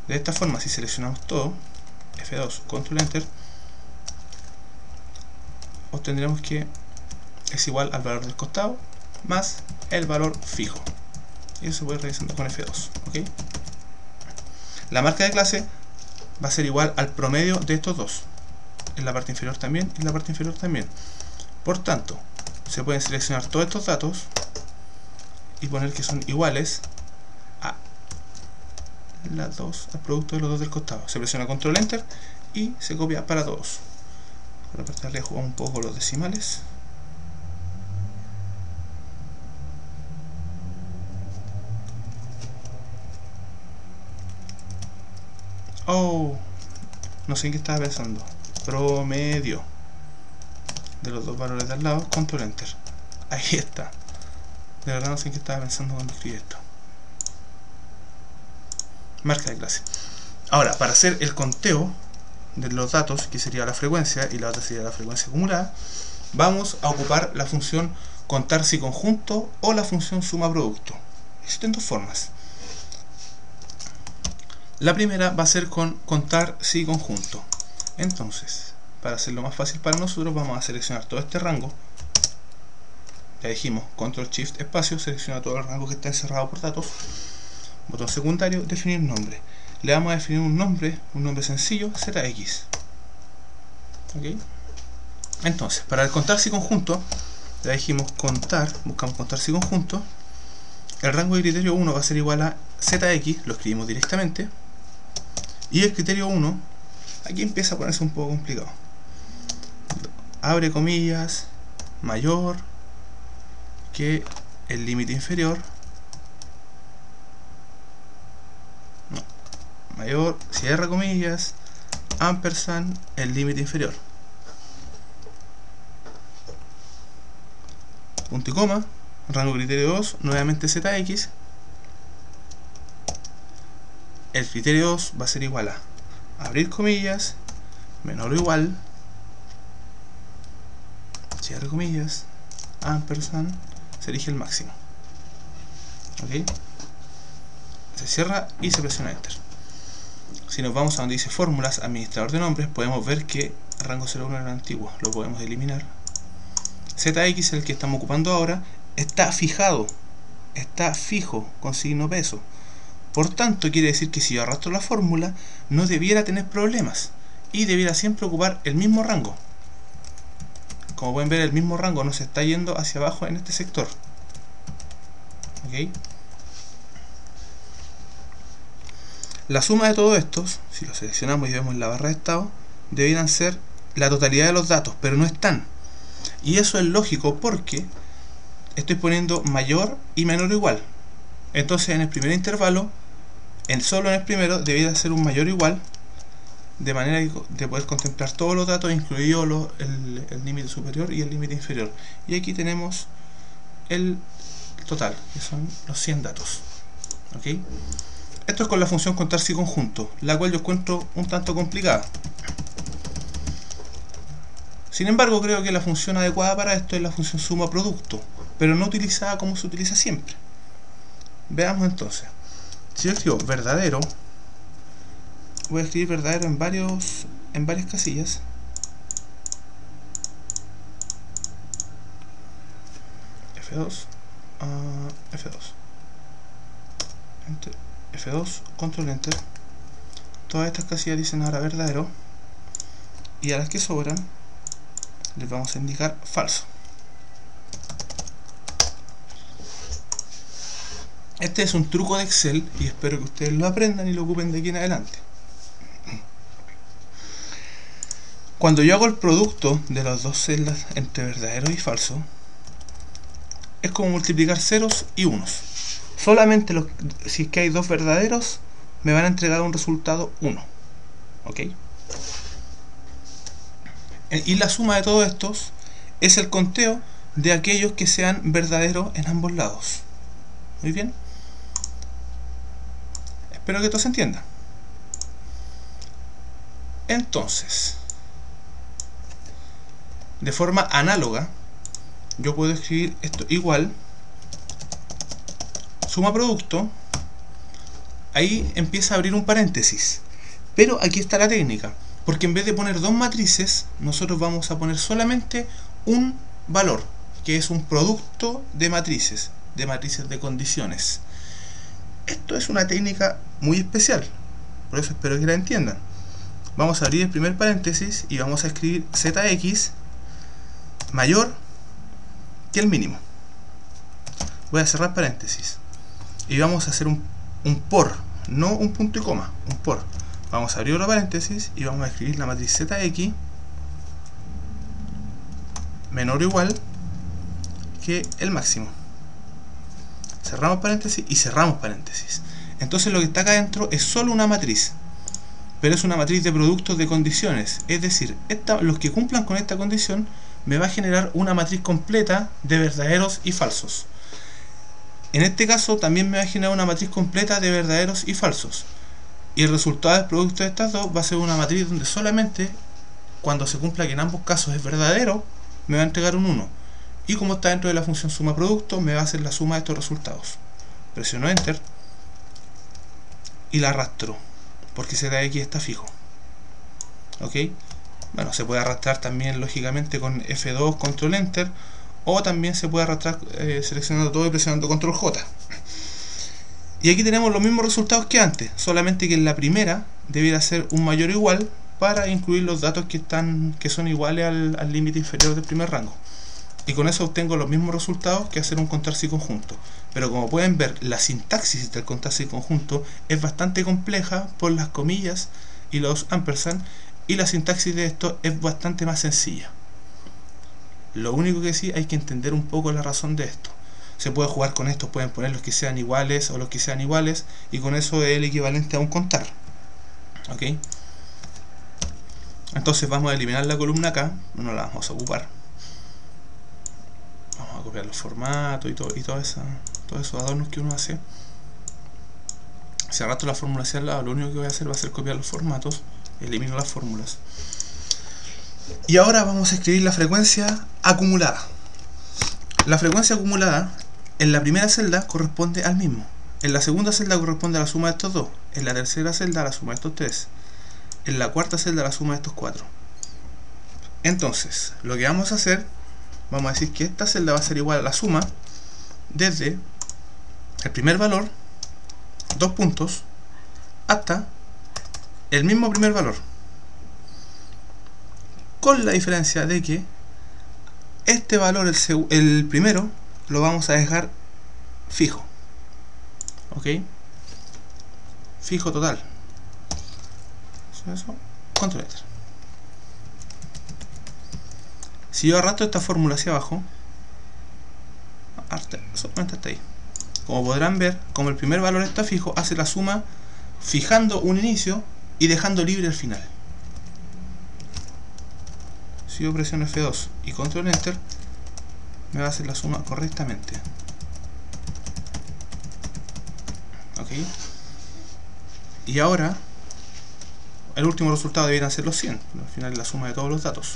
De esta forma, si seleccionamos todo, F2, control enter, obtendremos que es igual al valor del costado más el valor fijo. Y eso se puede ir revisando con F2. ¿Okay? La marca de clase va a ser igual al promedio de estos dos, en la parte inferior también y en la parte inferior también. Por tanto, se pueden seleccionar todos estos datos y poner que son iguales a las dos, al producto de los dos del costado. Se presiona control enter y se copia para todos. Por la parte de arriba jugamos un poco los decimales. Oh, no sé en qué estaba pensando. Promedio de los dos valores de al lado, control enter. Ahí está. De verdad no sé en qué estaba pensando cuando escribí esto. Marca de clase. Ahora, para hacer el conteo de los datos, que sería la frecuencia y la otra sería la frecuencia acumulada, vamos a ocupar la función contar si conjunto o la función suma producto. Existen dos formas. La primera va a ser con contar si conjunto. Entonces, para hacerlo más fácil para nosotros, vamos a seleccionar todo este rango. Ya dijimos, control shift espacio, selecciona todo el rango que está encerrado por datos. Botón secundario, definir nombre. Le vamos a definir un nombre sencillo, ZX. ¿Okay? Entonces, para el contar si conjunto, ya dijimos contar, buscamos contar si conjunto. El rango de criterio 1 va a ser igual a ZX, lo escribimos directamente. Y el criterio 1, aquí empieza a ponerse un poco complicado. Abre comillas, mayor que el límite inferior. No, mayor, cierra comillas, ampersand, el límite inferior. Punto y coma, rango criterio 2, nuevamente ZX. El criterio 2 va a ser igual a abrir comillas, menor o igual, cierre comillas, ampersand, se elige el máximo. ¿Ok? Se cierra y se presiona Enter. Si nos vamos a donde dice fórmulas, administrador de nombres, podemos ver que rango 01 era el antiguo, lo podemos eliminar. ZX, el que estamos ocupando ahora, está fijado, está fijo con signo peso. Por tanto, quiere decir que si yo arrastro la fórmula, no debiera tener problemas y debiera siempre ocupar el mismo rango. Como pueden ver, el mismo rango nos está yendo hacia abajo en este sector. ¿Ok? La suma de todos estos, si lo seleccionamos y vemos la barra de estado, debieran ser la totalidad de los datos, pero no están. Y eso es lógico porque estoy poniendo mayor y menor o igual. Entonces en el primer intervalo, solo en el primero, debiera ser un mayor o igual, de manera de poder contemplar todos los datos, incluido el límite superior y el límite inferior. Y aquí tenemos el total, que son los 100 datos. ¿Ok? Esto es con la función contarse y conjunto, la cual yo encuentro un tanto complicada. Sin embargo, creo que la función adecuada para esto es la función suma producto, pero no utilizada como se utiliza siempre. Veamos entonces. Si yo escribo verdadero, voy a escribir verdadero en varias casillas. F2, F2, Enter, F2, control enter. Todas estas casillas dicen ahora verdadero, y a las que sobran les vamos a indicar falso. Este es un truco de Excel y espero que ustedes lo aprendan y lo ocupen de aquí en adelante. Cuando yo hago el producto de las dos celdas entre verdadero y falso, es como multiplicar ceros y unos. Solamente si es que hay dos verdaderos, me van a entregar un resultado 1. ¿Ok? Y la suma de todos estos es el conteo de aquellos que sean verdaderos en ambos lados. Muy bien. Espero que todo se entienda. Entonces, de forma análoga, yo puedo escribir esto igual, suma producto, ahí empieza a abrir un paréntesis. Pero aquí está la técnica, porque en vez de poner dos matrices, nosotros vamos a poner solamente un valor, que es un producto de matrices de condiciones. Esto es una técnica muy especial, por eso espero que la entiendan. Vamos a abrir el primer paréntesis y vamos a escribir ZX mayor que el mínimo. Voy a cerrar paréntesis y vamos a hacer un por, no un punto y coma, un por. Vamos a abrir otro paréntesis y vamos a escribir la matriz ZX menor o igual que el máximo. Cerramos paréntesis y cerramos paréntesis. Entonces lo que está acá adentro es solo una matriz, pero es una matriz de productos de condiciones. Es decir, los que cumplan con esta condición me va a generar una matriz completa de verdaderos y falsos. En este caso también me va a generar una matriz completa de verdaderos y falsos. Y el resultado del producto de estas dos va a ser una matriz donde solamente cuando se cumpla que en ambos casos es verdadero, me va a entregar un 1. Y como está dentro de la función suma producto, me va a hacer la suma de estos resultados. Presiono enter y la arrastro, porque ZX está fijo. ¿Ok? Bueno, se puede arrastrar también lógicamente con F2, control enter, o también se puede arrastrar seleccionando todo y presionando control J. Y aquí tenemos los mismos resultados que antes, solamente que en la primera debiera ser un mayor o igual para incluir los datos que son iguales al límite inferior del primer rango. Y con eso obtengo los mismos resultados que hacer un contarse y conjunto. Pero como pueden ver, la sintaxis del contarse y conjunto es bastante compleja por las comillas y los ampersand, y la sintaxis de esto es bastante más sencilla. Lo único que sí, hay que entender un poco la razón de esto. Se puede jugar con esto, pueden poner los que sean iguales o los que sean iguales, y con eso es el equivalente a un contar. ¿Ok? Entonces vamos a eliminar la columna acá, no la vamos a ocupar. Vamos a copiar los formatos y todos esos adornos que uno hace. Si arrastro la fórmula hacia el lado, lo único que voy a hacer va a ser copiar los formatos, elimino las fórmulas. Y ahora vamos a escribir la frecuencia acumulada. La frecuencia acumulada en la primera celda corresponde al mismo. En la segunda celda corresponde a la suma de estos dos. En la tercera celda a la suma de estos tres. En la cuarta celda a la suma de estos cuatro. Entonces, lo que vamos a hacer, vamos a decir que esta celda va a ser igual a la suma desde el primer valor, 2 puntos, hasta el mismo primer valor. Con la diferencia de que este valor, el primero, lo vamos a dejar fijo. ¿Ok? Fijo total. Eso, control enter. Si yo arrastro esta fórmula hacia abajo, solamente hasta ahí. Como podrán ver, como el primer valor está fijo, hace la suma fijando un inicio y dejando libre el final. Si yo presiono F2 y control enter, me va a hacer la suma correctamente. ¿Ok? Y ahora el último resultado deberían ser los 100. Al final es la suma de todos los datos.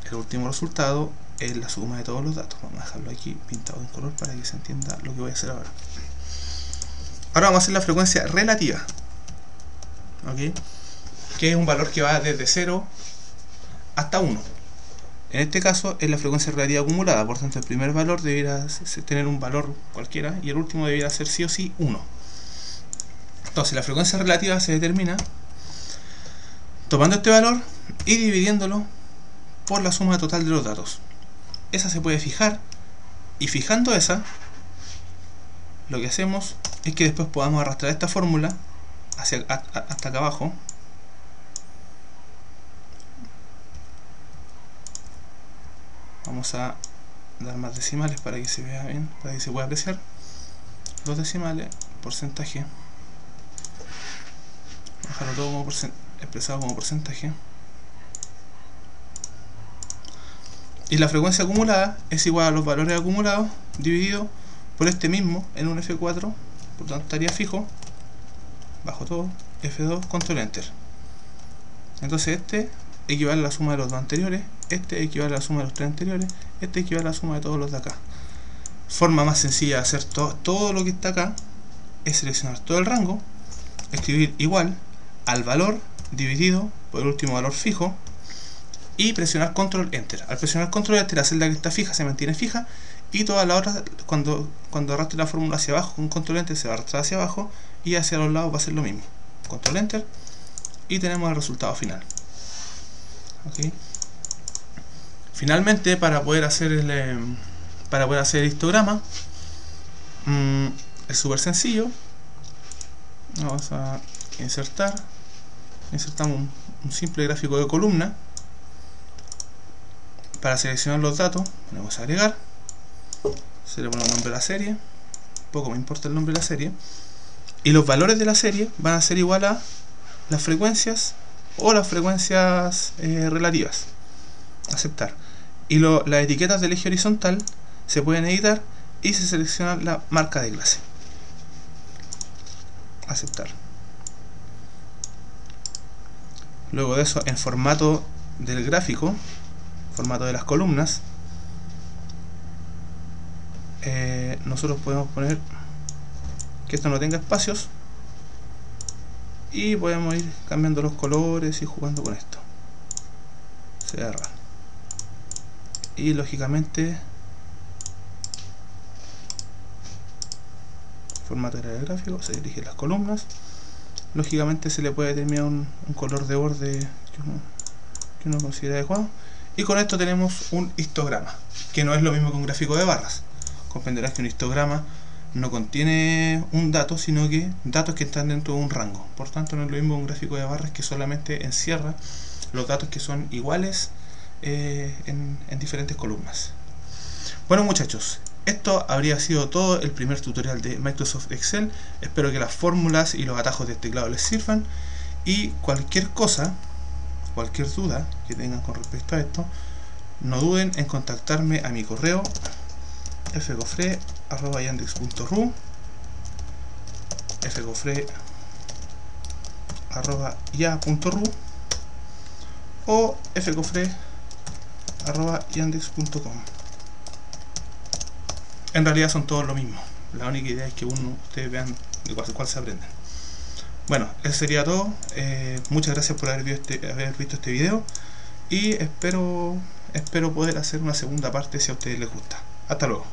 El último resultado es la suma de todos los datos. Vamos a dejarlo aquí pintado de un color para que se entienda lo que voy a hacer ahora. Ahora vamos a hacer la frecuencia relativa. ¿Ok? Que es un valor que va desde 0 hasta 1. En este caso es la frecuencia relativa acumulada. Por tanto, el primer valor debería tener un valor cualquiera y el último debería ser sí o sí 1. Entonces la frecuencia relativa se determina tomando este valor y dividiéndolo por la suma total de los datos. Esa se puede fijar, y fijando esa, lo que hacemos es que después podamos arrastrar esta fórmula hasta acá abajo. Vamos a dar más decimales para que se vea bien, para que se pueda apreciar. Los decimales, porcentaje, dejarlo todo como expresado como porcentaje. Y la frecuencia acumulada es igual a los valores acumulados dividido por este mismo en un F4, por tanto estaría fijo, bajo todo, F2, control enter. Entonces este equivale a la suma de los dos anteriores, este equivale a la suma de los tres anteriores, este equivale a la suma de todos los de acá. Forma más sencilla de hacer todo lo que está acá es seleccionar todo el rango, escribir igual al valor dividido por el último valor fijo y presionar control enter. Al presionar control enter, la celda que está fija se mantiene fija y todas las otras, cuando arrastre la fórmula hacia abajo con control enter, se va a arrastrar hacia abajo y hacia los lados va a ser lo mismo. Control enter y tenemos el resultado final. ¿Okay? Finalmente, para poder hacer el histograma es súper sencillo. Vamos a insertamos un simple gráfico de columna. Para seleccionar los datos ponemos agregar, se le pone un nombre a la serie, poco me importa el nombre de la serie, y los valores de la serie van a ser igual a las frecuencias o las frecuencias relativas. Aceptar. Y las etiquetas del eje horizontal se pueden editar y se selecciona la marca de clase. Aceptar. Luego de eso, en formato del gráfico, formato de las columnas, nosotros podemos poner que esto no tenga espacios y podemos ir cambiando los colores y jugando con esto. Cerrar. Y lógicamente formato del gráfico, se eligen las columnas. Lógicamente se le puede determinar un color de borde que uno considera adecuado. Y con esto tenemos un histograma, que no es lo mismo que un gráfico de barras. Comprenderás que un histograma no contiene un dato, sino que datos que están dentro de un rango. Por tanto, no es lo mismo un gráfico de barras, que solamente encierra los datos que son iguales en diferentes columnas. Bueno, muchachos, esto habría sido todo el primer tutorial de Microsoft Excel. Espero que las fórmulas y los atajos del teclado les sirvan, y cualquier cosa, cualquier duda que tengan con respecto a esto, no duden en contactarme a mi correo fgofre@yandex.ru, fgofre@ya.ru, o fcofre@yandex.com. En realidad son todos lo mismo. La única idea es que ustedes vean de cuál se aprenden. Bueno, eso sería todo. Muchas gracias por haber visto este video. Y espero poder hacer una segunda parte si a ustedes les gusta. Hasta luego.